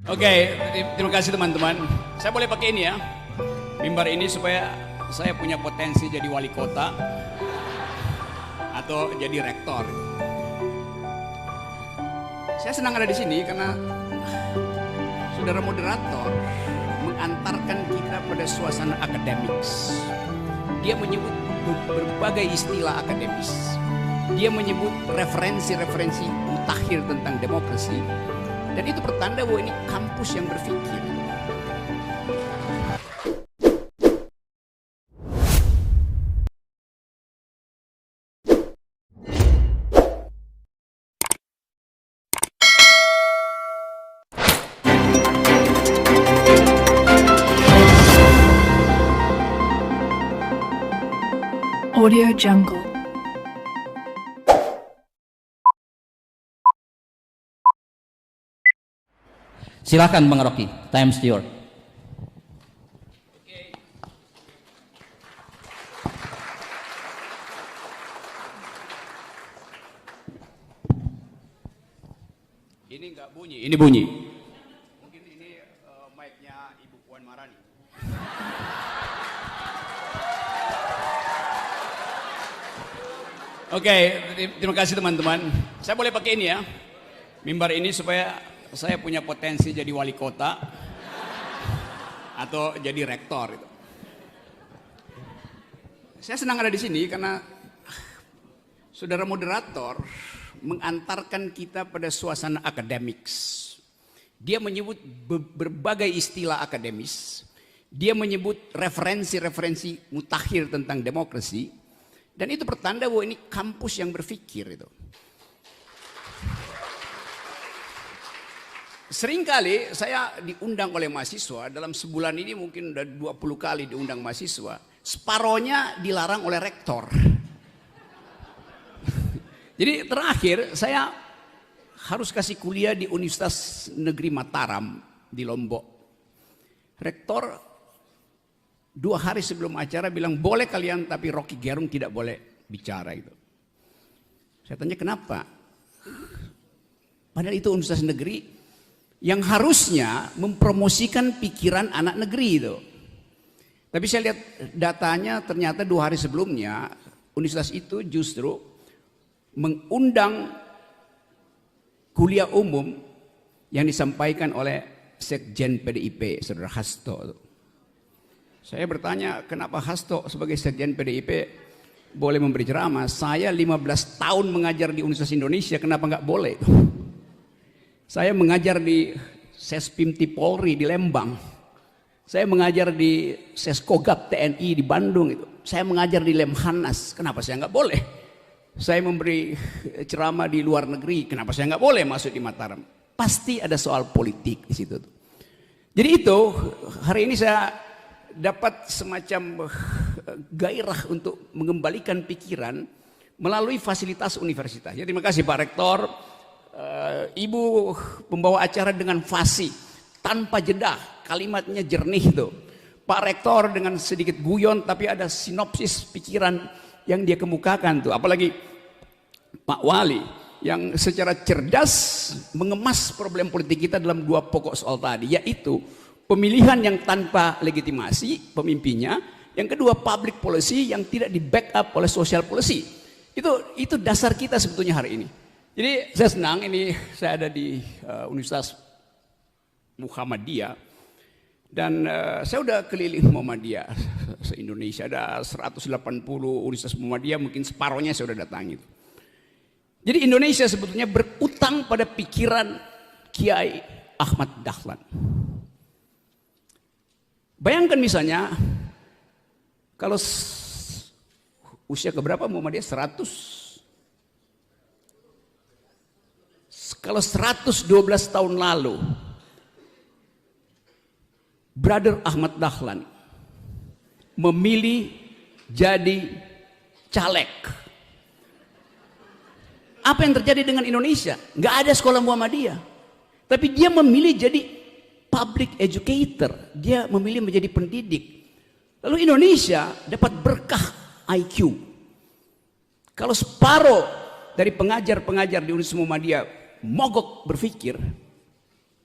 Oke, terima kasih teman-teman. Saya boleh pakai ini ya, mimbar ini supaya saya punya potensi jadi wali kota atau jadi rektor. Saya senang ada di sini karena saudara moderator mengantarkan kita pada suasana akademis. Dia menyebut berbagai istilah akademis. Dia menyebut referensi-referensi mutakhir tentang demokrasi. Dan itu pertanda bahwa ini kampus yang berpikir. Audio Jungle. Silakan Bang Rocky, time's yours. Ini nggak bunyi, ini bunyi. Mungkin ini mic-nya Ibu Puan Marani. Oke, terima kasih teman-teman. Saya boleh pakai ini ya, mimbar ini supaya saya punya potensi jadi wali kota atau jadi rektor. Saya senang ada di sini karena saudara moderator mengantarkan kita pada suasana akademis. Dia menyebut berbagai istilah akademis. Dia menyebut referensi-referensi mutakhir tentang demokrasi. Dan itu pertanda bahwa ini kampus yang berpikir itu. Seringkali saya diundang oleh mahasiswa, dalam sebulan ini mungkin udah 20 kali diundang mahasiswa. Separohnya dilarang oleh rektor. Jadi terakhir saya harus kasih kuliah di Universitas Negeri Mataram di Lombok. Rektor 2 hari sebelum acara bilang boleh kalian tapi Rocky Gerung tidak boleh bicara itu. Saya tanya kenapa? Padahal itu universitas negeri yang harusnya mempromosikan pikiran anak negeri itu. Tapi saya lihat datanya ternyata 2 hari sebelumnya universitas itu justru mengundang kuliah umum yang disampaikan oleh Sekjen PDIP, Saudara Hasto. Saya bertanya, kenapa Hasto sebagai Sekjen PDIP boleh memberi ceramah? Saya 15 tahun mengajar di Universitas Indonesia, kenapa nggak boleh? Saya mengajar di Sespimti Polri di Lembang. Saya mengajar di Seskogap TNI di Bandung. Saya mengajar di Lemhanas, kenapa saya nggak boleh? Saya memberi ceramah di luar negeri, kenapa saya nggak boleh masuk di Mataram? Pasti ada soal politik di situ. Jadi itu, hari ini saya dapat semacam gairah untuk mengembalikan pikiran melalui fasilitas universitas. Jadi terima kasih Pak Rektor, Ibu pembawa acara dengan fasih, tanpa jeda, kalimatnya jernih itu. Pak Rektor dengan sedikit guyon tapi ada sinopsis pikiran yang dia kemukakan tuh. Apalagi Pak Wali yang secara cerdas mengemas problem politik kita dalam 2 pokok soal tadi, yaitu pemilihan yang tanpa legitimasi pemimpinnya, yang kedua public policy yang tidak di backup oleh social policy. Itu dasar kita sebetulnya hari ini. Jadi saya senang ini saya ada di Universitas Muhammadiyah dan saya udah keliling Muhammadiyah se-Indonesia, ada 180 Universitas Muhammadiyah, mungkin separohnya saya udah datangi. Jadi Indonesia sebetulnya berutang pada pikiran Kiai Ahmad Dahlan. Bayangkan misalnya kalau usia keberapa Muhammadiyah? 100. Kalau 112 tahun lalu Brother Ahmad Dahlan memilih jadi caleg, apa yang terjadi dengan Indonesia? Nggak ada sekolah Muhammadiyah, tapi dia memilih jadi public educator, dia memilih menjadi pendidik. Lalu Indonesia dapat berkah IQ. Kalau separuh dari pengajar-pengajar di Universitas Muhammadiyah mogok berpikir,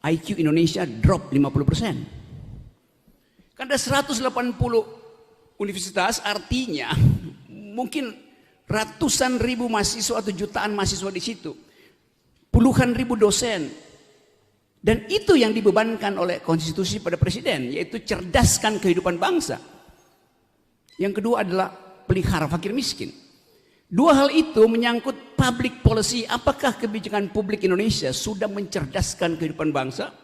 IQ Indonesia drop 50%. Karena ada 180 universitas, artinya mungkin ratusan ribu mahasiswa atau jutaan mahasiswa di situ. Puluhan ribu dosen. Dan itu yang dibebankan oleh konstitusi pada presiden, yaitu cerdaskan kehidupan bangsa. Yang kedua adalah pelihara fakir miskin. Dua hal itu menyangkut public policy. Apakah kebijakan publik Indonesia sudah mencerdaskan kehidupan bangsa?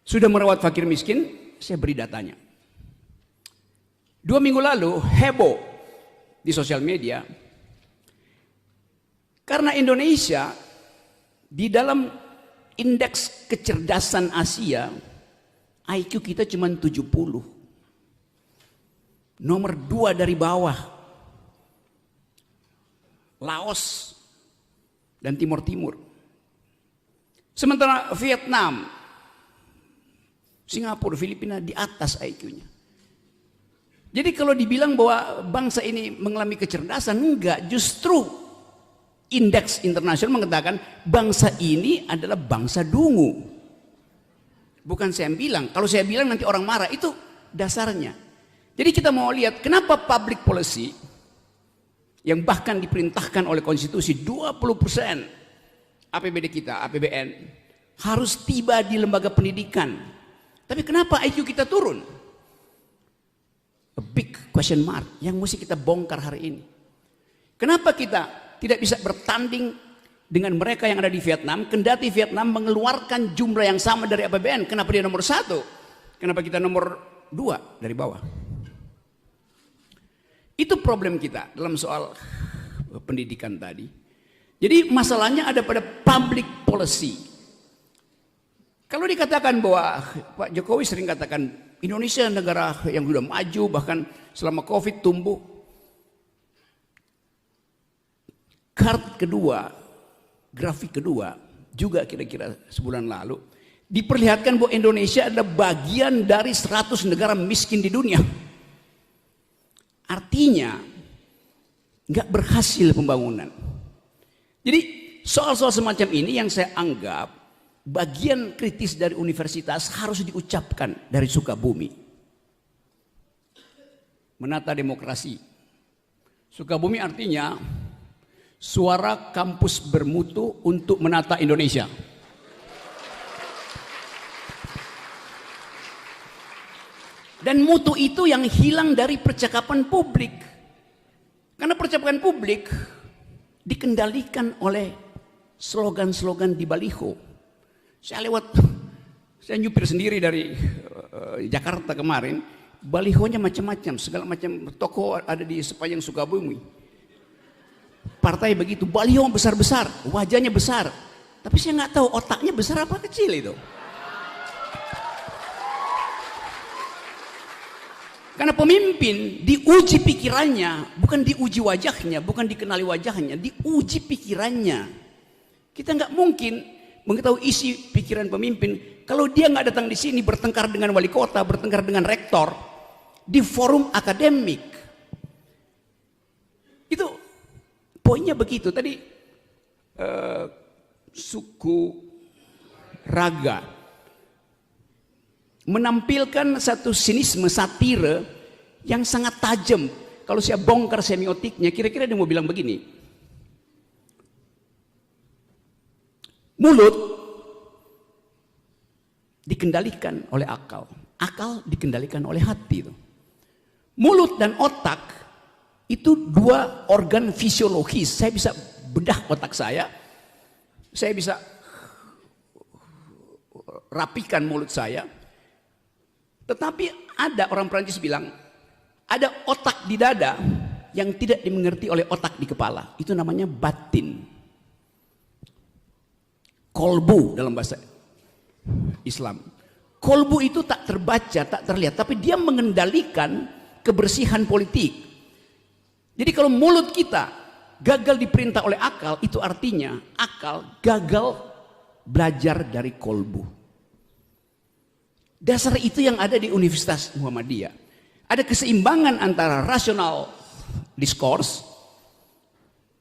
Sudah merawat fakir miskin? Saya beri datanya. 2 minggu lalu heboh di sosial media karena Indonesia di dalam indeks kecerdasan Asia IQ kita cuma 70. Nomor 2 dari bawah Laos dan Timur Timur. Sementara Vietnam, Singapura, Filipina di atas IQ-nya. Jadi kalau dibilang bahwa bangsa ini mengalami kecerdasan, enggak, justru indeks internasional mengatakan bangsa ini adalah bangsa dungu. Bukan saya bilang, kalau saya bilang nanti orang marah, itu dasarnya. Jadi kita mau lihat kenapa public policy yang bahkan diperintahkan oleh konstitusi 20% APBD kita, APBN harus tiba di lembaga pendidikan. Tapi kenapa IQ kita turun? A big question mark yang mesti kita bongkar hari ini. Kenapa kita tidak bisa bertanding dengan mereka yang ada di Vietnam, kendati Vietnam mengeluarkan jumlah yang sama dari APBN? Kenapa dia nomor 1? Kenapa kita nomor 2 dari bawah? Itu problem kita dalam soal pendidikan tadi. Jadi masalahnya ada pada public policy. Kalau dikatakan bahwa Pak Jokowi sering katakan Indonesia negara yang sudah maju, bahkan selama COVID tumbuh. Kart kedua, grafik kedua, juga kira-kira sebulan lalu, diperlihatkan bahwa Indonesia adalah bagian dari 100 negara miskin di dunia. Artinya, nggak berhasil pembangunan. Jadi soal-soal semacam ini yang saya anggap bagian kritis dari universitas harus diucapkan dari Sukabumi. Menata demokrasi. Sukabumi artinya suara kampus bermutu untuk menata Indonesia. Dan mutu itu yang hilang dari percakapan publik. Karena percakapan publik dikendalikan oleh slogan-slogan di baliho. Saya nyupir sendiri dari Jakarta kemarin, balihonya macam-macam, segala macam toko ada di sepanjang Sukabumi. Partai begitu, baliho besar-besar, wajahnya besar. Tapi saya nggak tahu otaknya besar apa kecil itu. Karena pemimpin diuji pikirannya, bukan diuji wajahnya, bukan dikenali wajahnya, diuji pikirannya. Kita nggak mungkin mengetahui isi pikiran pemimpin kalau dia nggak datang di sini bertengkar dengan wali kota, bertengkar dengan rektor di forum akademik. Itu poinnya begitu. Tadi suku Raga menampilkan satu sinisme satire yang sangat tajam. Kalau saya bongkar semiotiknya, kira-kira dia mau bilang begini. Mulut dikendalikan oleh akal. Akal dikendalikan oleh hati. Mulut dan otak itu dua organ fisiologis. Saya bisa bedah otak saya bisa rapikan mulut saya. Tetapi ada orang Prancis bilang, ada otak di dada yang tidak dimengerti oleh otak di kepala. Itu namanya batin. Kolbu dalam bahasa Islam. Kolbu itu tak terbaca, tak terlihat, tapi dia mengendalikan kebersihan politik. Jadi kalau mulut kita gagal diperintah oleh akal, itu artinya akal gagal belajar dari kolbu. Dasar itu yang ada di Universitas Muhammadiyah. Ada keseimbangan antara rasional discourse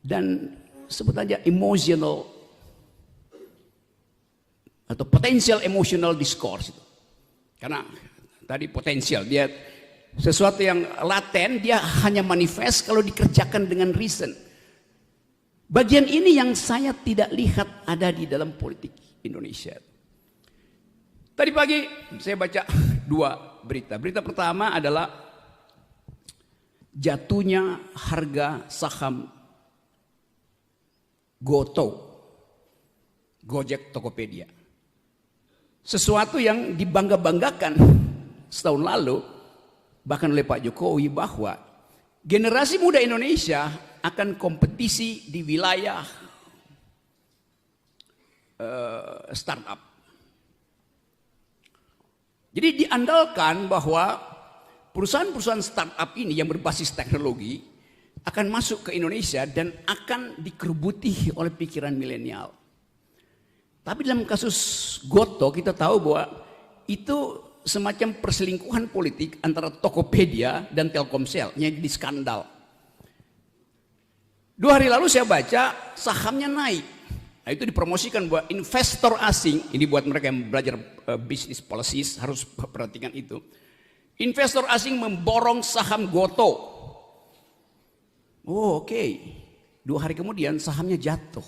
dan sebut aja emotional atau potential emotional discourse itu. Karena tadi potensial, dia sesuatu yang laten, dia hanya manifest kalau dikerjakan dengan reason. Bagian ini yang saya tidak lihat ada di dalam politik Indonesia. Tadi pagi saya baca 2 berita. Berita pertama adalah jatuhnya harga saham Gojek Tokopedia. Sesuatu yang dibangga-banggakan setahun lalu, bahkan oleh Pak Jokowi, bahwa generasi muda Indonesia akan kompetisi di wilayah startup. Jadi diandalkan bahwa perusahaan-perusahaan startup ini yang berbasis teknologi akan masuk ke Indonesia dan akan dikerubuti oleh pikiran milenial. Tapi dalam kasus Goto kita tahu bahwa itu semacam perselingkuhan politik antara Tokopedia dan Telkomsel yang jadi skandal. 2 hari lalu saya baca sahamnya naik. Nah, itu dipromosikan bahwa investor asing, ini buat mereka yang belajar business policies harus perhatikan itu. Investor asing memborong saham Goto. Oh, oke. 2 hari kemudian sahamnya jatuh.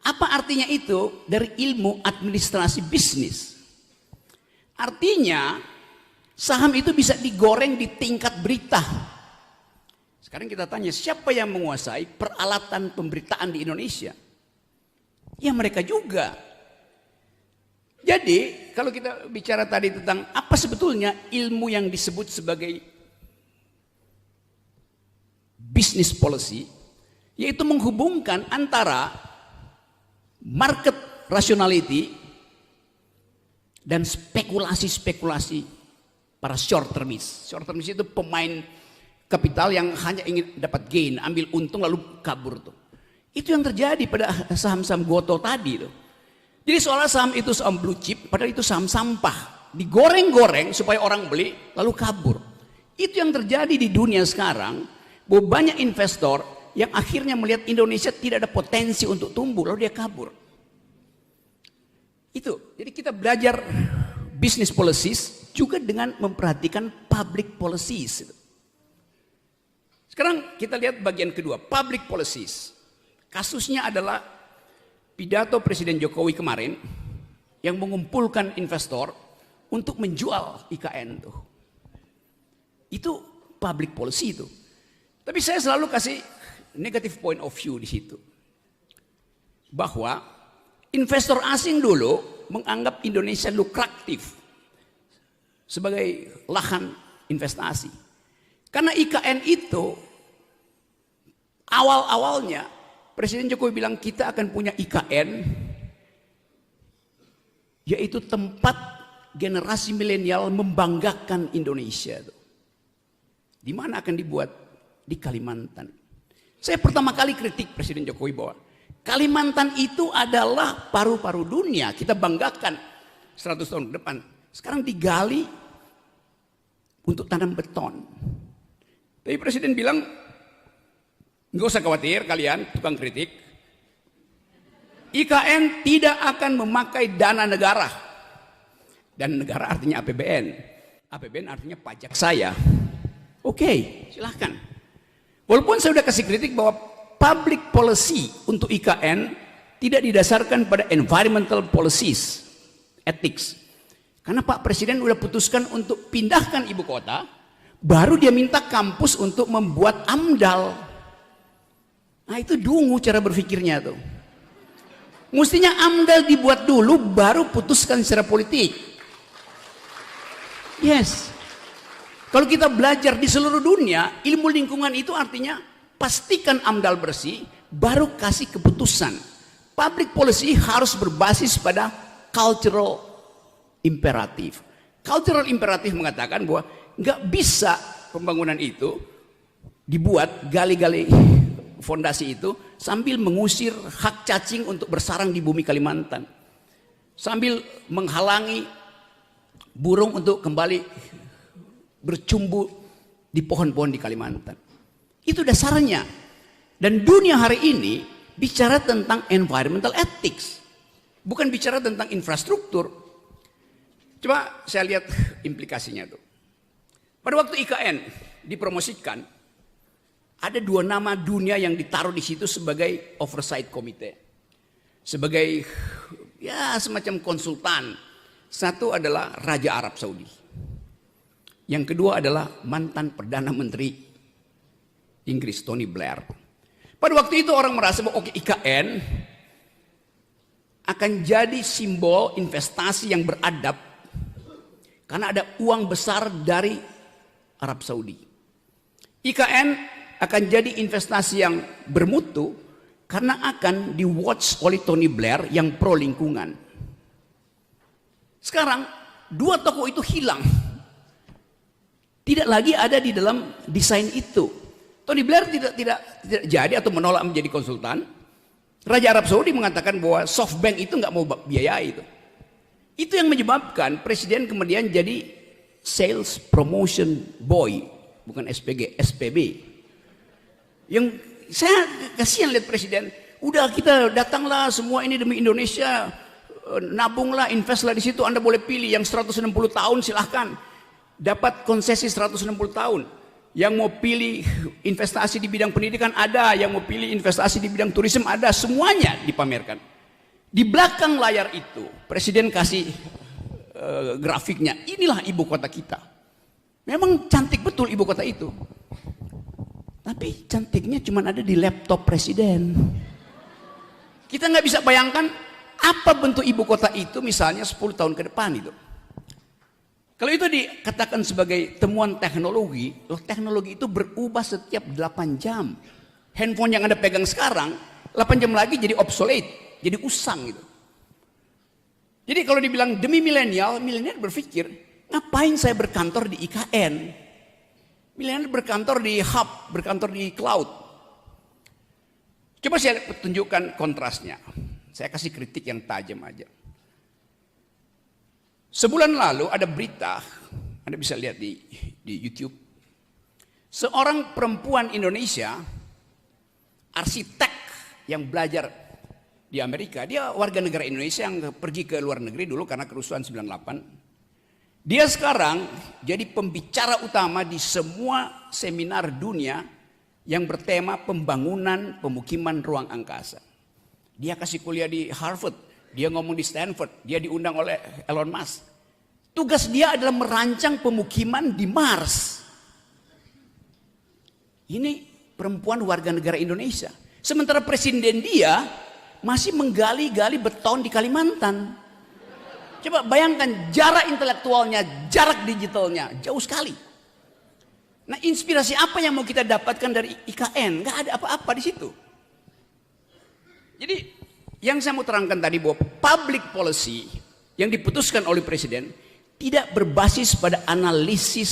Apa artinya itu dari ilmu administrasi bisnis? Artinya saham itu bisa digoreng di tingkat berita. Sekarang kita tanya, siapa yang menguasai peralatan pemberitaan di Indonesia? Ya mereka juga. Jadi kalau kita bicara tadi tentang apa sebetulnya ilmu yang disebut sebagai business policy, yaitu menghubungkan antara market rationality dan spekulasi-spekulasi para short termis. Short termis itu pemain kapital yang hanya ingin dapat gain, ambil untung lalu kabur tuh. Itu yang terjadi pada saham-saham Goto tadi tuh. Jadi seolah saham itu saham blue chip, padahal itu saham sampah. Digoreng-goreng supaya orang beli lalu kabur. Itu yang terjadi di dunia sekarang, bahwa banyak investor yang akhirnya melihat Indonesia tidak ada potensi untuk tumbuh, lalu dia kabur. Itu, jadi kita belajar business policies juga dengan memperhatikan public policies. Sekarang kita lihat bagian kedua, public policies. Kasusnya adalah pidato Presiden Jokowi kemarin yang mengumpulkan investor untuk menjual IKN tuh. Itu public policy itu. Tapi saya selalu kasih negative point of view di situ. Bahwa investor asing dulu menganggap Indonesia lukratif sebagai lahan investasi. Karena IKN itu awal-awalnya Presiden Jokowi bilang kita akan punya IKN, yaitu tempat generasi milenial membanggakan Indonesia. Di mana akan dibuat? Di Kalimantan. Saya pertama kali kritik Presiden Jokowi bahwa Kalimantan itu adalah paru-paru dunia. Kita banggakan 100 tahun ke depan. Sekarang digali untuk tanam beton. Tapi Presiden bilang, nggak usah khawatir kalian tukang kritik. IKN tidak akan memakai dana negara. Dan negara artinya APBN. APBN artinya pajak saya. Oke, silahkan. Walaupun saya sudah kasih kritik bahwa public policy untuk IKN tidak didasarkan pada environmental policies, ethics. Karena Pak Presiden sudah putuskan untuk pindahkan ibu kota, baru dia minta kampus untuk membuat AMDAL. Nah itu dungu cara berpikirnya tuh. Mestinya AMDAL dibuat dulu, baru putuskan secara politik. Yes. Kalau kita belajar di seluruh dunia, ilmu lingkungan itu artinya pastikan AMDAL bersih, baru kasih keputusan. Public policy harus berbasis pada cultural imperatif. Cultural imperatif mengatakan bahwa nggak bisa pembangunan itu dibuat gali-gali fondasi itu sambil mengusir hak cacing untuk bersarang di bumi Kalimantan, sambil menghalangi burung untuk kembali bercumbu di pohon-pohon di Kalimantan. Itu dasarnya. Dan dunia hari ini bicara tentang environmental ethics. Bukan bicara tentang infrastruktur. Coba saya lihat implikasinya tuh. Pada waktu IKN dipromosikan, ada 2 nama dunia yang ditaruh di situ sebagai oversight committee. Sebagai ya semacam konsultan. Satu adalah Raja Arab Saudi. Yang kedua adalah mantan Perdana Menteri Inggris Tony Blair. Pada waktu itu orang merasa bahwa oke, IKN akan jadi simbol investasi yang beradab karena ada uang besar dari Arab Saudi. IKN akan jadi investasi yang bermutu karena akan di-watch oleh Tony Blair yang pro lingkungan. Sekarang 2 tokoh itu hilang. Tidak lagi ada di dalam desain itu. Tony Blair tidak jadi atau menolak menjadi konsultan. Raja Arab Saudi mengatakan bahwa SoftBank itu nggak mau biayai itu. Itu yang menyebabkan presiden kemudian jadi sales promotion boy, bukan SPG, SPB. Yang saya kasihan lihat presiden, udah kita datanglah semua ini demi Indonesia, nabunglah, investlah di situ, Anda boleh pilih yang 160 tahun silahkan. Dapat konsesi 160 tahun. Yang mau pilih investasi di bidang pendidikan ada, yang mau pilih investasi di bidang turisme ada, semuanya dipamerkan. Di belakang layar itu, presiden kasih grafiknya, inilah ibu kota kita. Memang cantik betul ibu kota itu. Tapi cantiknya cuma ada di laptop presiden. Kita nggak bisa bayangkan apa bentuk ibu kota itu misalnya 10 tahun ke depan itu. Kalau itu dikatakan sebagai temuan teknologi, loh teknologi itu berubah setiap 8 jam. Handphone yang Anda pegang sekarang, 8 jam lagi jadi obsolete, jadi usang gitu. Jadi kalau dibilang demi milenial berpikir, ngapain saya berkantor di IKN? Milenial berkantor di hub, berkantor di cloud. Coba saya tunjukkan kontrasnya. Saya kasih kritik yang tajam aja. Sebulan lalu ada berita, Anda bisa lihat di YouTube. Seorang perempuan Indonesia, arsitek yang belajar di Amerika, dia warga negara Indonesia yang pergi ke luar negeri dulu karena kerusuhan 98. Dia sekarang jadi pembicara utama di semua seminar dunia yang bertema pembangunan pemukiman ruang angkasa. Dia kasih kuliah di Harvard, dia ngomong di Stanford, dia diundang oleh Elon Musk. Tugas dia adalah merancang pemukiman di Mars. Ini perempuan warga negara Indonesia. Sementara presiden dia masih menggali-gali beton di Kalimantan. Coba bayangkan jarak intelektualnya, jarak digitalnya, jauh sekali. Nah, inspirasi apa yang mau kita dapatkan dari IKN? Gak ada apa-apa di situ. Jadi, yang saya mau terangkan tadi bahwa public policy yang diputuskan oleh presiden tidak berbasis pada analisis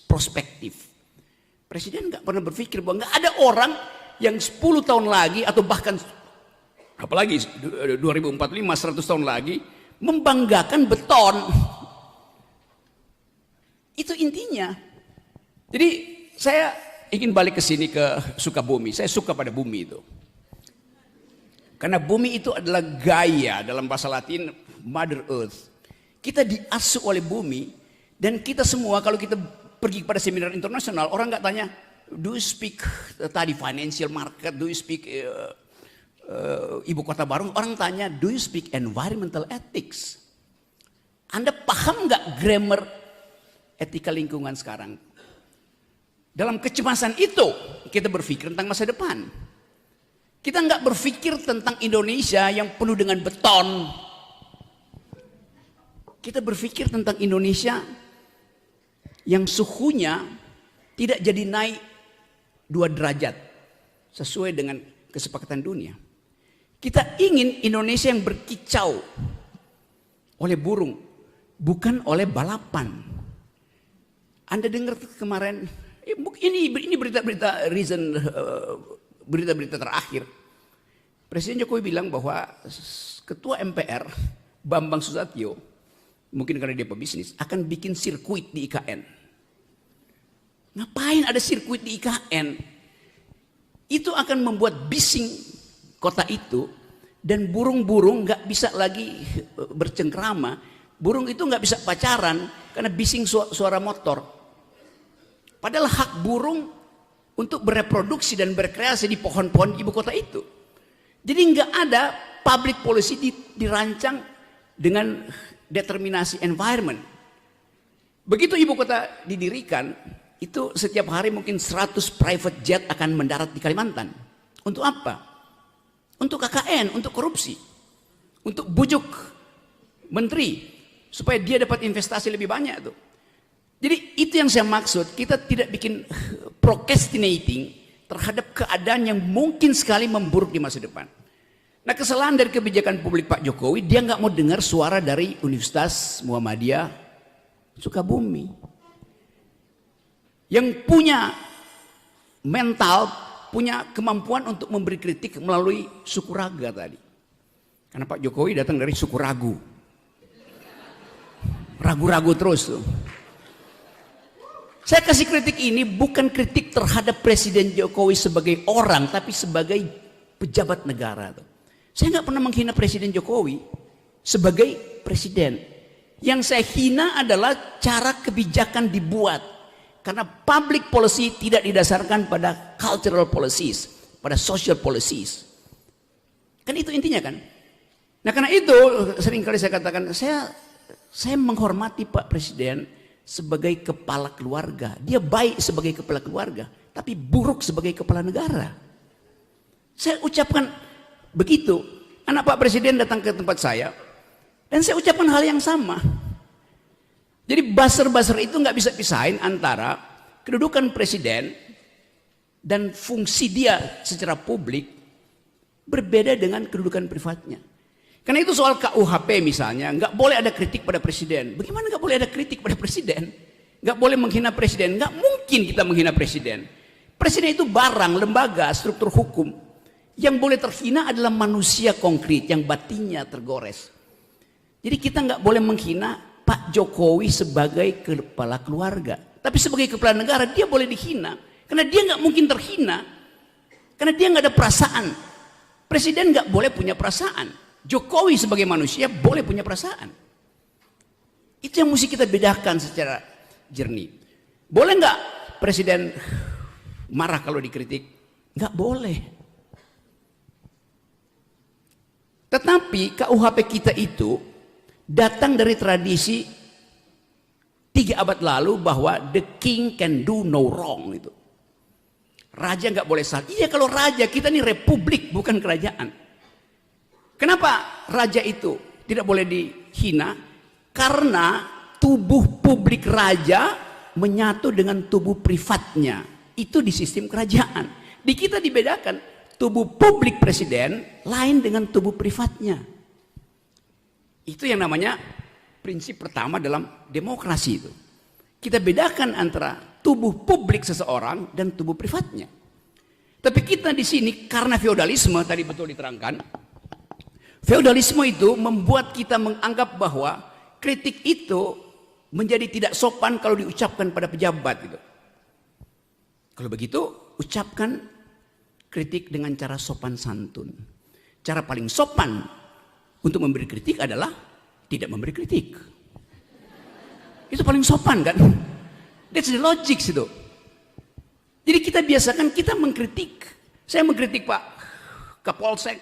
prospektif. Presiden nggak pernah berpikir bahwa nggak ada orang yang 10 tahun lagi atau bahkan apalagi 2045 100 tahun lagi membanggakan beton. Itu intinya. Jadi saya ingin balik ke sini ke Sukabumi. Saya suka pada bumi itu. Karena bumi itu adalah Gaia, dalam bahasa Latin Mother Earth. Kita diasuh oleh bumi dan kita semua kalau kita pergi kepada seminar internasional, orang nggak tanya, do you speak tadi financial market, do you speak ibu kota baru? Orang tanya, do you speak environmental ethics? Anda paham nggak grammar etika lingkungan sekarang? Dalam kecemasan itu kita berpikir tentang masa depan. Kita nggak berpikir tentang Indonesia yang penuh dengan beton. Kita berpikir tentang Indonesia yang suhunya tidak jadi naik 2 derajat sesuai dengan kesepakatan dunia. Kita ingin Indonesia yang berkicau oleh burung, bukan oleh balapan. Anda dengar kemarin, ini berita-berita recent, berita-berita terakhir. Presiden Jokowi bilang bahwa Ketua MPR Bambang Susatyo, mungkin karena dia pebisnis, akan bikin sirkuit di IKN. Ngapain ada sirkuit di IKN? Itu akan membuat bising kota itu dan burung-burung nggak bisa lagi bercengkrama. Burung itu nggak bisa pacaran karena bising suara motor. Padahal hak burung untuk bereproduksi dan berkreasi di pohon-pohon ibu kota itu. Jadi nggak ada public policy dirancang dengan determinasi environment. Begitu ibu kota didirikan, itu setiap hari mungkin 100 private jet akan mendarat di Kalimantan. Untuk apa? Untuk KKN, untuk korupsi, untuk bujuk menteri supaya dia dapat investasi lebih banyak tuh. Jadi itu yang saya maksud, kita tidak bikin procrastinating terhadap keadaan yang mungkin sekali memburuk di masa depan. Nah, kesalahan dari kebijakan publik Pak Jokowi, dia nggak mau dengar suara dari Universitas Muhammadiyah Sukabumi yang punya mental, punya kemampuan untuk memberi kritik melalui suku raga tadi. Karena Pak Jokowi datang dari suku ragu. Ragu-ragu terus tuh. Saya kasih kritik ini bukan kritik terhadap Presiden Jokowi sebagai orang, tapi sebagai pejabat negara. Saya nggak pernah menghina Presiden Jokowi sebagai presiden. Yang saya hina adalah cara kebijakan dibuat. Karena public policy tidak didasarkan pada cultural policies, pada social policies. Kan itu intinya kan. Nah karena itu seringkali saya katakan, saya menghormati Pak Presiden sebagai kepala keluarga. Dia baik sebagai kepala keluarga, tapi buruk sebagai kepala negara. Saya ucapkan begitu. Anak Pak Presiden datang ke tempat saya, dan saya ucapkan hal yang sama. Jadi buzzer-buzzer itu nggak bisa pisahin antara kedudukan presiden dan fungsi dia secara publik berbeda dengan kedudukan privatnya. Karena itu soal KUHP misalnya, nggak boleh ada kritik pada presiden. Bagaimana nggak boleh ada kritik pada presiden? Nggak boleh menghina presiden. Nggak mungkin kita menghina presiden. Presiden itu barang, lembaga, struktur hukum. Yang boleh terhina adalah manusia konkret yang batinnya tergores. Jadi kita nggak boleh menghina Pak Jokowi sebagai kepala keluarga. Tapi sebagai kepala negara dia boleh dihina. Karena dia nggak mungkin terhina. Karena dia nggak ada perasaan. Presiden nggak boleh punya perasaan. Jokowi sebagai manusia boleh punya perasaan. Itu yang mesti kita bedakan secara jernih. Boleh nggak presiden marah kalau dikritik? Nggak boleh. Tetapi KUHP kita itu datang dari tradisi 3 abad lalu bahwa the king can do no wrong itu. Raja nggak boleh salah. Iya kalau raja, kita ini republik bukan kerajaan. Kenapa raja itu tidak boleh dihina? Karena tubuh publik raja menyatu dengan tubuh privatnya. Itu di sistem kerajaan. Di kita dibedakan tubuh publik presiden lain dengan tubuh privatnya. Itu yang namanya prinsip pertama dalam demokrasi itu. Kita bedakan antara tubuh publik seseorang dan tubuh privatnya. Tapi kita di sini karena feodalisme tadi betul diterangkan. Feodalisme itu membuat kita menganggap bahwa kritik itu menjadi tidak sopan kalau diucapkan pada pejabat gitu. Kalau begitu ucapkan kritik dengan cara sopan santun. Cara paling sopan untuk memberi kritik adalah tidak memberi kritik. Itu paling sopan kan? That's the logic itu. Jadi kita biasakan kita mengkritik. Saya mengkritik Pak Kapolsek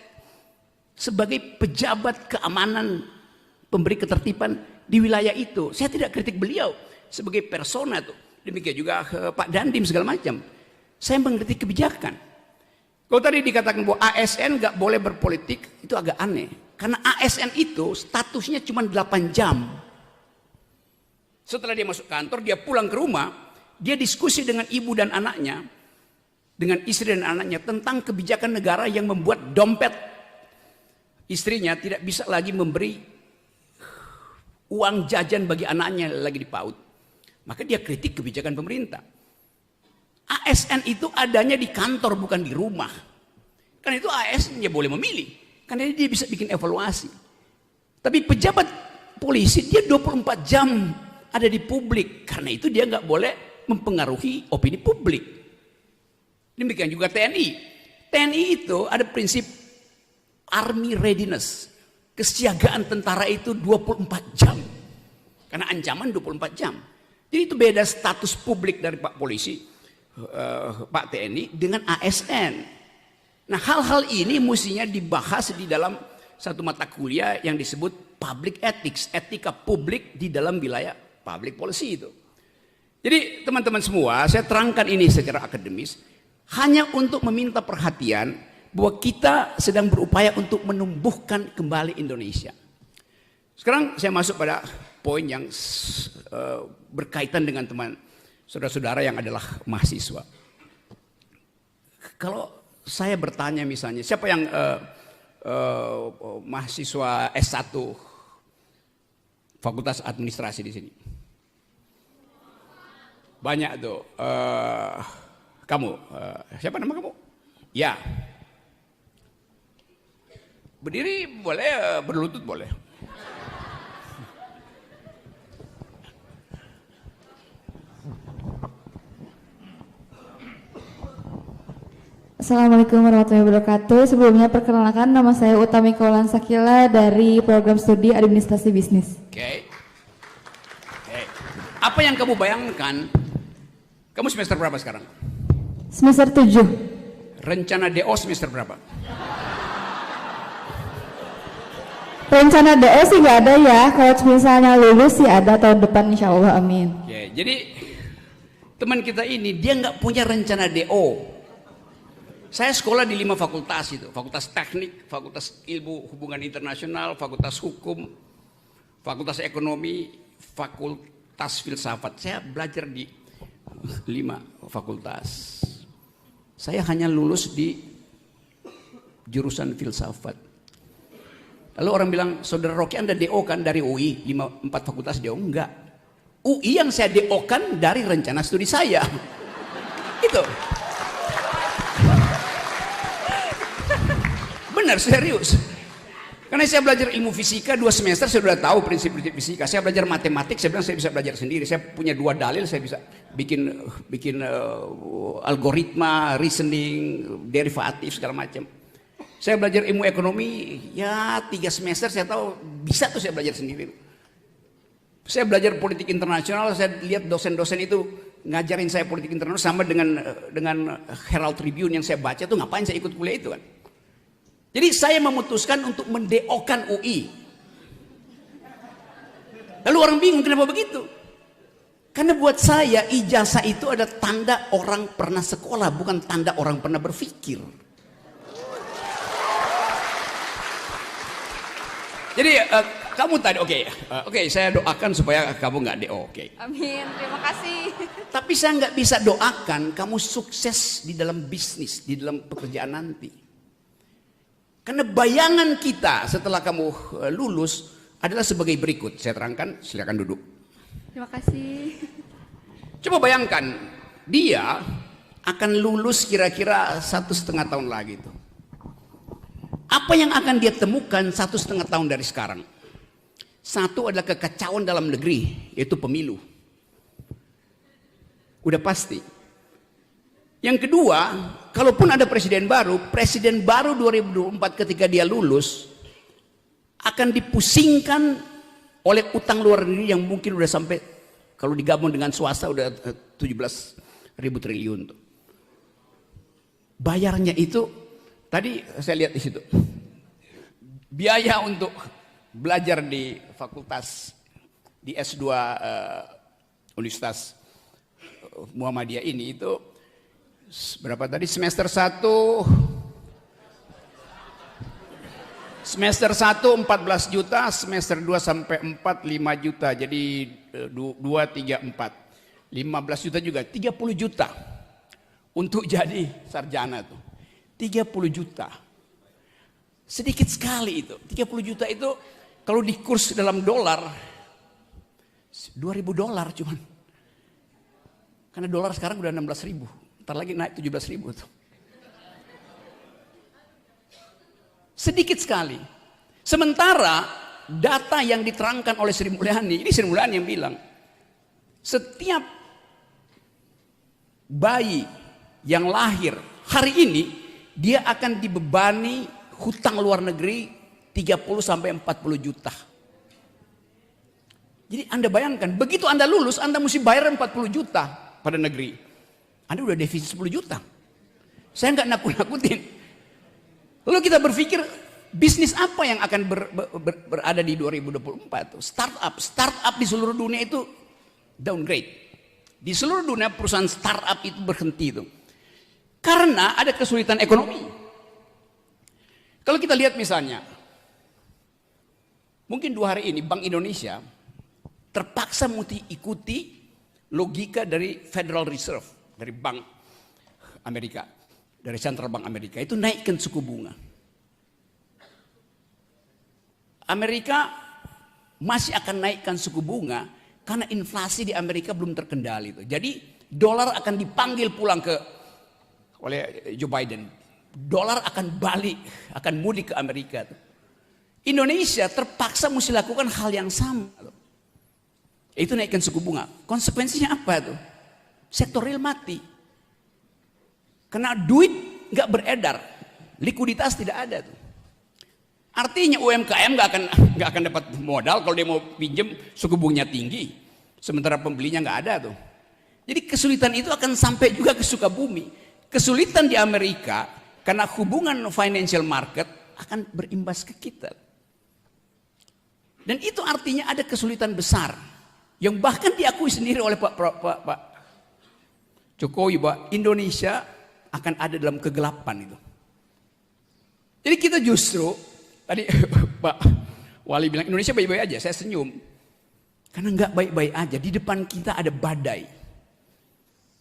sebagai pejabat keamanan pemberi ketertiban di wilayah itu. Saya tidak kritik beliau sebagai persona tuh. Demikian juga Pak Dandim segala macam. Saya mengkritik kebijakan. Kalau tadi dikatakan bahwa ASN nggak boleh berpolitik, itu agak aneh. Karena ASN itu statusnya cuma 8 jam. Setelah dia masuk kantor, dia pulang ke rumah, dia diskusi dengan ibu dan anaknya, dengan istri dan anaknya tentang kebijakan negara yang membuat dompet istrinya tidak bisa lagi memberi uang jajan bagi anaknya lagi dipaut. Maka dia kritik kebijakan pemerintah. ASN itu adanya di kantor bukan di rumah. Karena itu ASN dia boleh memilih. Karena dia bisa bikin evaluasi. Tapi pejabat polisi dia 24 jam ada di publik. Karena itu dia nggak boleh mempengaruhi opini publik. Demikian juga TNI. TNI itu ada prinsip army readiness, kesiagaan tentara itu 24 jam. Karena ancaman 24 jam. Jadi itu beda status publik dari Pak Polisi, Pak TNI dengan ASN. Nah, hal-hal ini mestinya dibahas di dalam satu mata kuliah yang disebut public ethics, etika publik di dalam wilayah public policy itu. Jadi teman-teman semua, saya terangkan ini secara akademis hanya untuk meminta perhatian bahwa kita sedang berupaya untuk menumbuhkan kembali Indonesia. Sekarang saya masuk pada poin yang berkaitan dengan teman saudara-saudara yang adalah mahasiswa. Kalau saya bertanya misalnya, siapa yang mahasiswa S1 Fakultas Administrasi di sini? Banyak tuh. Kamu, siapa nama kamu? Ya. Berdiri boleh, berlutut boleh. Assalamualaikum warahmatullahi wabarakatuh. Sebelumnya perkenalkan, nama saya Utami Kaulan Sakila dari program studi administrasi bisnis. Oke. Apa yang kamu bayangkan? Kamu semester berapa sekarang? Semester 7. Rencana DO semester berapa? Rencana DO sih nggak ada ya. Kalau misalnya lulus sih ada tahun depan, insya Allah, amin. Oke, jadi teman kita ini dia nggak punya rencana DO. Saya sekolah di 5 fakultas itu, fakultas teknik, fakultas ilmu hubungan internasional, fakultas hukum, fakultas ekonomi, fakultas filsafat. Saya belajar di 5 fakultas. Saya hanya lulus di jurusan filsafat. Lalu orang bilang, saudara Rocky Anda DO kan dari UI, 4 fakultas DO? Enggak. UI yang saya DO kan dari rencana studi saya. Itu. Benar, serius. Karena saya belajar ilmu fisika 2 semester, saya sudah tahu prinsip-prinsip fisika. Saya belajar matematik, saya bilang saya bisa belajar sendiri. Saya punya 2 dalil, saya bisa bikin algoritma, reasoning, derivatif segala macam. Saya belajar ilmu ekonomi, ya 3 semester saya tahu bisa tuh saya belajar sendiri. Saya belajar politik internasional, saya lihat dosen-dosen itu ngajarin saya politik internasional sama dengan Herald Tribune yang saya baca tuh, ngapain saya ikut kuliah itu kan. Jadi saya memutuskan untuk mendeokan UI. Lalu orang bingung kenapa begitu? Karena buat saya ijazah itu ada tanda orang pernah sekolah, bukan tanda orang pernah berpikir. Jadi kamu tadi oke, saya doakan supaya kamu nggak DO, oke. Amin, terima kasih. Tapi saya nggak bisa doakan kamu sukses di dalam bisnis, di dalam pekerjaan nanti. Karena bayangan kita setelah kamu lulus adalah sebagai berikut. Saya terangkan, silakan duduk. Terima kasih. Coba bayangkan, dia akan lulus kira-kira 1,5 tahun lagi itu. Apa yang akan dia temukan 1,5 tahun dari sekarang? Satu adalah kekacauan dalam negeri, yaitu pemilu. Udah pasti. Yang kedua, kalaupun ada presiden baru 2024 ketika dia lulus akan dipusingkan oleh utang luar negeri yang mungkin udah sampai, kalau digabung dengan swasta udah 17.000 triliun tuh. Bayarnya itu tadi saya lihat di situ. Biaya untuk belajar di fakultas di S2 Universitas Muhammadiyah ini itu berapa tadi? Semester 1 14 juta, semester 2 sampai 4 5 juta. Jadi 2 3 4 15 juta juga, 30 juta untuk jadi sarjana tuh. 30 juta. Sedikit sekali itu. 30 juta itu kalau dikurs dalam dolar $2.000 cuman. Karena dolar sekarang udah 16.000. Ntar lagi naik 17.000 tuh. Sedikit sekali. Sementara data yang diterangkan oleh Sri Mulyani, ini Sri Mulyani yang bilang, setiap bayi yang lahir hari ini dia akan dibebani hutang luar negeri 30 sampai 40 juta. Jadi Anda bayangkan, begitu Anda lulus, Anda mesti bayar 40 juta pada negeri. Anda udah defisit 10 juta. Saya nggak nakut-nakutin. Lalu kita berpikir, bisnis apa yang akan berada di 2024? Startup di seluruh dunia itu downgrade. Di seluruh dunia perusahaan startup itu berhenti itu. Karena ada kesulitan ekonomi. Kalau kita lihat misalnya, mungkin 2 hari ini Bank Indonesia terpaksa ikuti logika dari Federal Reserve, dari Bank Amerika, dari Central Bank Amerika, itu naikkan suku bunga. Amerika masih akan naikkan suku bunga karena inflasi di Amerika belum terkendali. Jadi dolar akan dipanggil pulang oleh Joe Biden. Dolar akan balik, akan mudik ke Amerika. Indonesia terpaksa mesti lakukan hal yang sama. Itu naikkan suku bunga. Konsekuensinya apa tuh? Sektor real mati. Karena duit nggak beredar, likuiditas tidak ada tuh. Artinya UMKM nggak akan dapat modal kalau dia mau pinjam, suku bunganya tinggi. Sementara pembelinya nggak ada tuh. Jadi kesulitan itu akan sampai juga ke Sukabumi. Kesulitan di Amerika karena hubungan financial market akan berimbas ke kita. Dan itu artinya ada kesulitan besar. Yang bahkan diakui sendiri oleh Pak Jokowi bahwa Indonesia akan ada dalam kegelapan itu. Jadi kita justru, tadi Pak Wali bilang Indonesia baik-baik aja, saya senyum. Karena nggak baik-baik aja, di depan kita ada badai.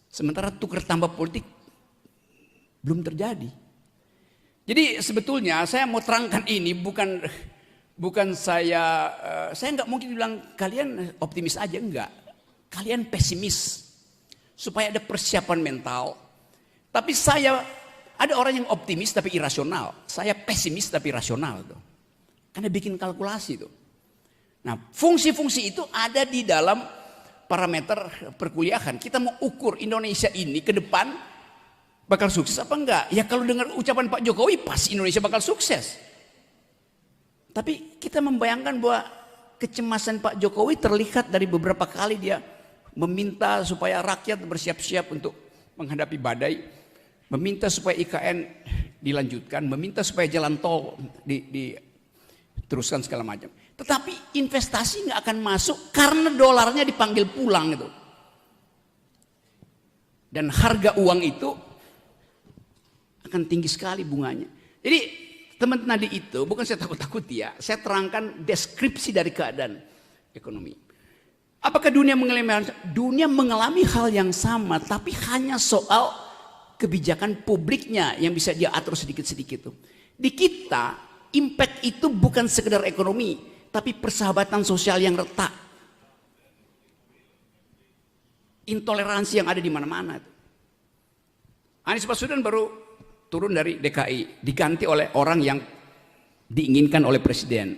Sementara tukar tambah politik belum terjadi. Jadi sebetulnya saya mau terangkan ini bukan saya nggak mungkin bilang kalian optimis aja, enggak. Kalian pesimis supaya ada persiapan mental. Tapi ada orang yang optimis tapi irasional. Saya pesimis tapi rasional tuh. Karena bikin kalkulasi tuh. Nah, fungsi-fungsi itu ada di dalam parameter perkuliahan. Kita mau ukur Indonesia ini ke depan bakal sukses apa enggak? Ya kalau dengar ucapan Pak Jokowi pasti Indonesia bakal sukses. Tapi kita membayangkan bahwa kecemasan Pak Jokowi terlihat dari beberapa kali dia meminta supaya rakyat bersiap-siap untuk menghadapi badai, meminta supaya IKN dilanjutkan, meminta supaya jalan tol diteruskan segala macam. Tetapi investasi nggak akan masuk karena dolarnya dipanggil pulang itu. Dan harga uang itu akan tinggi sekali bunganya. Jadi teman tadi itu, bukan saya takut-takuti ya, saya terangkan deskripsi dari keadaan ekonomi. Apakah dunia mengalami hal yang sama, tapi hanya soal kebijakan publiknya yang bisa dia atur sedikit-sedikit. Di kita, impact itu bukan sekedar ekonomi, tapi persahabatan sosial yang retak. Intoleransi yang ada di mana-mana. Anies Baswedan baru turun dari DKI, diganti oleh orang yang diinginkan oleh presiden.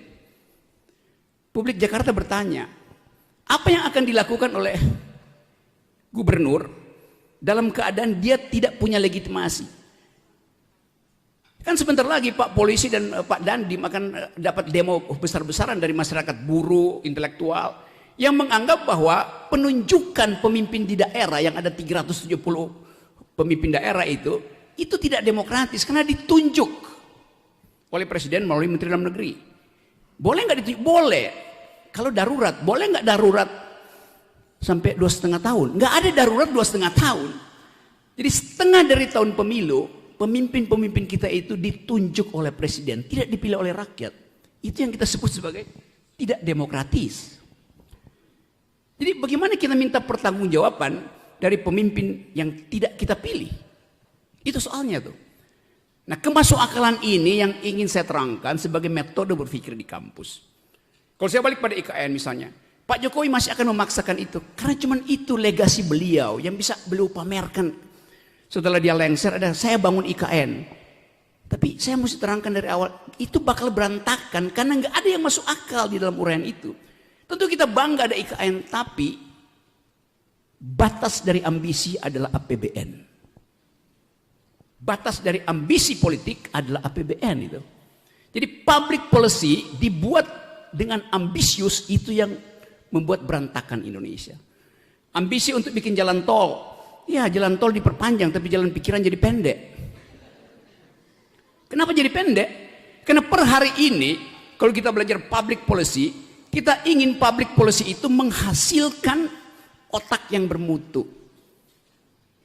Publik Jakarta bertanya, apa yang akan dilakukan oleh gubernur dalam keadaan dia tidak punya legitimasi? Kan sebentar lagi Pak Polisi dan Pak Dandim akan dapat demo besar-besaran dari masyarakat buruh, intelektual, yang menganggap bahwa penunjukan pemimpin di daerah yang ada 370 pemimpin daerah itu tidak demokratis karena ditunjuk oleh presiden melalui Menteri Dalam Negeri. Boleh nggak ditunjuk? Boleh. Kalau darurat, boleh nggak darurat sampai 2,5 tahun? Nggak ada darurat 2,5 tahun. Jadi setengah dari tahun pemilu, pemimpin-pemimpin kita itu ditunjuk oleh presiden, tidak dipilih oleh rakyat. Itu yang kita sebut sebagai tidak demokratis. Jadi bagaimana kita minta pertanggungjawaban dari pemimpin yang tidak kita pilih? Itu soalnya tuh. Nah, kemasukakalan ini yang ingin saya terangkan sebagai metode berpikir di kampus. Kalau saya balik pada IKN misalnya, Pak Jokowi masih akan memaksakan itu karena cuman itu legasi beliau yang bisa beliau pamerkan. Setelah dia lengser ada saya bangun IKN. Tapi saya mesti terangkan dari awal, itu bakal berantakan karena nggak ada yang masuk akal di dalam uraian itu. Tentu kita bangga ada IKN, tapi batas dari ambisi adalah APBN. Batas dari ambisi politik adalah APBN itu. Jadi public policy dibuat dengan ambisius, itu yang membuat berantakan Indonesia. Ambisi untuk bikin jalan tol, ya jalan tol diperpanjang tapi jalan pikiran jadi pendek. Kenapa jadi pendek? Karena per hari ini kalau kita belajar public policy, kita ingin public policy itu menghasilkan otak yang bermutu.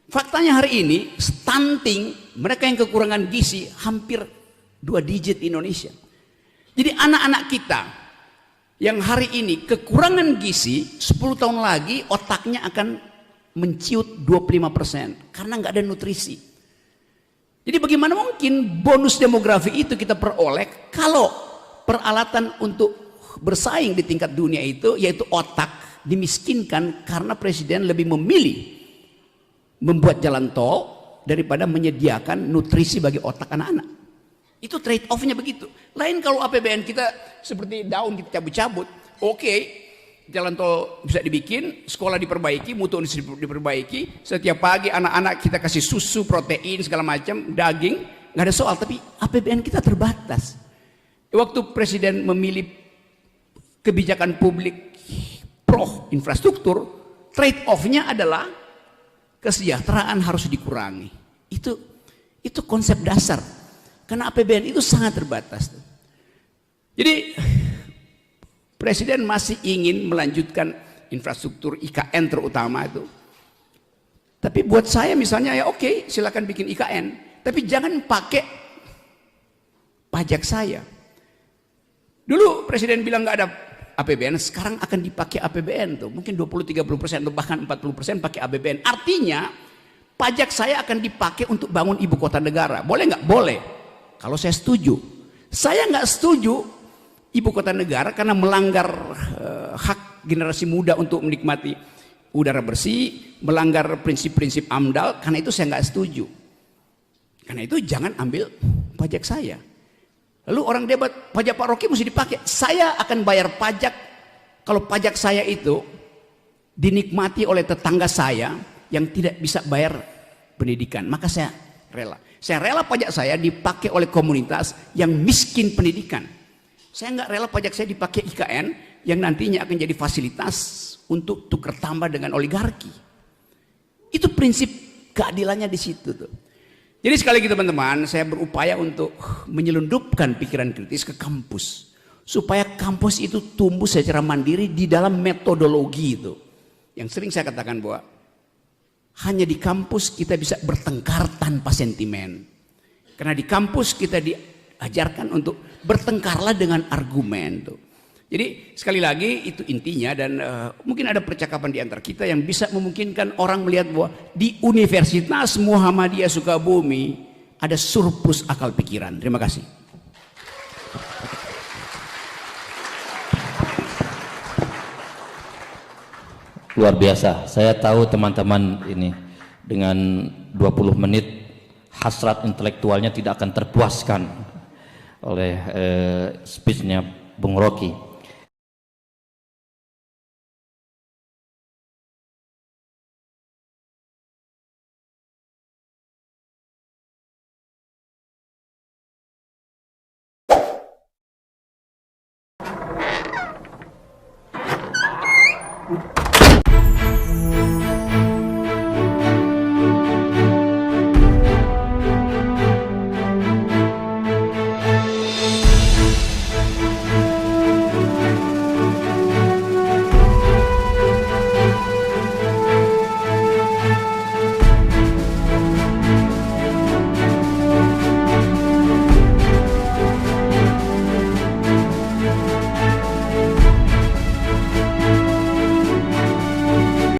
Faktanya hari ini stunting, mereka yang kekurangan gizi hampir 2 digit Indonesia. Jadi anak-anak kita yang hari ini kekurangan gizi, 10 tahun lagi otaknya akan menciut 25% karena nggak ada nutrisi. Jadi bagaimana mungkin bonus demografi itu kita peroleh kalau peralatan untuk bersaing di tingkat dunia itu, yaitu otak, dimiskinkan karena presiden lebih memilih membuat jalan tol daripada menyediakan nutrisi bagi otak anak-anak. Itu trade off-nya begitu. Lain kalau APBN kita seperti daun kita cabut-cabut, oke, jalan tol bisa dibikin, sekolah diperbaiki, mutu diperbaiki, setiap pagi anak-anak kita kasih susu, protein, segala macam, daging, nggak ada soal. Tapi APBN kita terbatas. Waktu presiden memilih kebijakan publik pro infrastruktur, trade off-nya adalah kesejahteraan harus dikurangi. Itu konsep dasar. Karena APBN itu sangat terbatas. Jadi presiden masih ingin melanjutkan infrastruktur IKN terutama itu. Tapi buat saya misalnya ya oke, silakan bikin IKN, tapi jangan pakai pajak saya. Dulu presiden bilang nggak ada APBN, sekarang akan dipakai APBN tuh, mungkin 20-30% atau bahkan 40% pakai APBN. Artinya pajak saya akan dipakai untuk bangun ibu kota negara. Boleh nggak? Boleh. Kalau saya setuju. Saya nggak setuju ibu kota negara karena melanggar hak generasi muda untuk menikmati udara bersih, melanggar prinsip-prinsip AMDAL. Karena itu saya nggak setuju. Karena itu jangan ambil pajak saya. Lalu orang debat, pajak Pak Rocky mesti dipakai. Saya akan bayar pajak kalau pajak saya itu dinikmati oleh tetangga saya yang tidak bisa bayar pendidikan. Maka saya rela. Saya rela pajak saya dipakai oleh komunitas yang miskin pendidikan. Saya nggak rela pajak saya dipakai IKN yang nantinya akan jadi fasilitas untuk tukar tambah dengan oligarki. Itu prinsip keadilannya di situ tuh. Jadi sekali lagi teman-teman, saya berupaya untuk menyelundupkan pikiran kritis ke kampus. Supaya kampus itu tumbuh secara mandiri di dalam metodologi itu. Yang sering saya katakan bahwa hanya di kampus kita bisa bertengkar tanpa sentimen. Karena di kampus kita diajarkan untuk bertengkarlah dengan argumen tuh. Jadi sekali lagi itu intinya, dan mungkin ada percakapan di antara kita yang bisa memungkinkan orang melihat bahwa di Universitas Muhammadiyah Sukabumi ada surplus akal pikiran. Terima kasih. Luar biasa. Saya tahu teman-teman ini dengan 20 menit hasrat intelektualnya tidak akan terpuaskan oleh speech-nya Bung Rocky.